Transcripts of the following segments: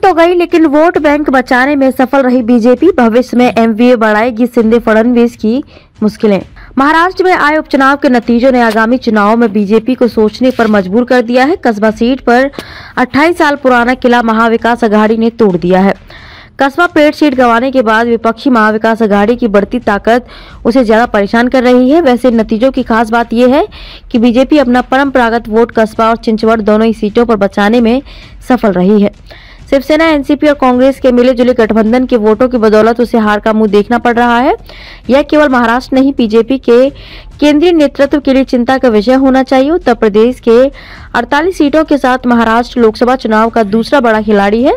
तो गई, लेकिन वोट बैंक बचाने में सफल रही बीजेपी। भविष्य में एमवीए बढ़ाएगी शिंदे फडणवीस की मुश्किलें। महाराष्ट्र में आए उपचुनाव के नतीजों ने आगामी चुनाव में बीजेपी को सोचने पर मजबूर कर दिया है। कस्बा सीट पर 28 साल पुराना किला महाविकास अघाड़ी ने तोड़ दिया है। कस्बा पेड़ सीट गंवाने के बाद विपक्षी महाविकास अघाड़ी की बढ़ती ताकत उसे ज्यादा परेशान कर रही है। वैसे नतीजों की खास बात यह है कि बीजेपी अपना परंपरागत वोट कस्बा और चिंचवड़ दोनों ही सीटों पर बचाने में सफल रही है। शिवसेना, एनसीपी और कांग्रेस के मिले जुले गठबंधन के वोटों की बदौलत उसे हार का मुंह देखना पड़ रहा है। यह केवल महाराष्ट्र नहीं, बीजेपी के केंद्रीय नेतृत्व के लिए चिंता का विषय होना चाहिए। उत्तर प्रदेश के 48 सीटों के साथ महाराष्ट्र लोकसभा चुनाव का दूसरा बड़ा खिलाड़ी है।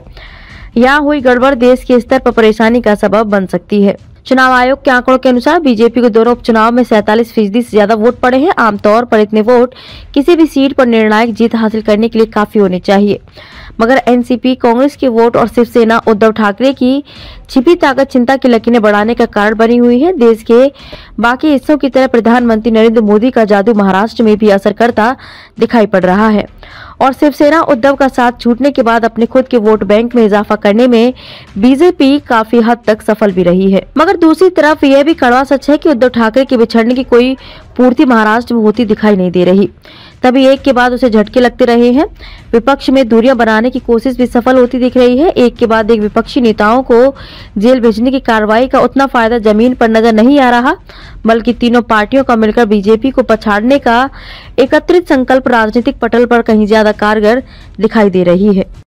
यहाँ हुई गड़बड़ देश के स्तर पर परेशानी का सबब बन सकती है। चुनाव आयोग के आंकड़ों के अनुसार बीजेपी को दोनों उपचुनाव में 47% से ज्यादा वोट पड़े हैं। आमतौर पर इतने वोट किसी भी सीट पर निर्णायक जीत हासिल करने के लिए काफी होने चाहिए, मगर एनसीपी, कांग्रेस के वोट और शिवसेना, उद्धव ठाकरे की छिपी ताकत चिंता की लकीरें बढ़ाने का कारण बनी हुई है। देश के बाकी हिस्सों की तरह प्रधानमंत्री नरेंद्र मोदी का जादू महाराष्ट्र में भी असर करता दिखाई पड़ रहा है और शिवसेना, उद्धव का साथ छूटने के बाद अपने खुद के वोट बैंक में इजाफा करने में बीजेपी काफी हद तक सफल भी रही है। मगर दूसरी तरफ यह भी कड़वा सच है कि उद्धव ठाकरे के बिछड़ने की कोई पूर्ति महाराष्ट्र में होती दिखाई नहीं दे रही। तभी एक के बाद उसे झटके लगते रहे हैं। विपक्ष में दूरियां बनाने की कोशिश भी सफल होती दिख रही है। एक के बाद एक विपक्षी नेताओं को जेल भेजने की कार्रवाई का उतना फायदा जमीन पर नजर नहीं आ रहा, बल्कि तीनों पार्टियों का मिलकर बीजेपी को पछाड़ने का एकत्रित संकल्प राजनीतिक पटल पर कहीं ज्यादा कारगर दिखाई दे रही है।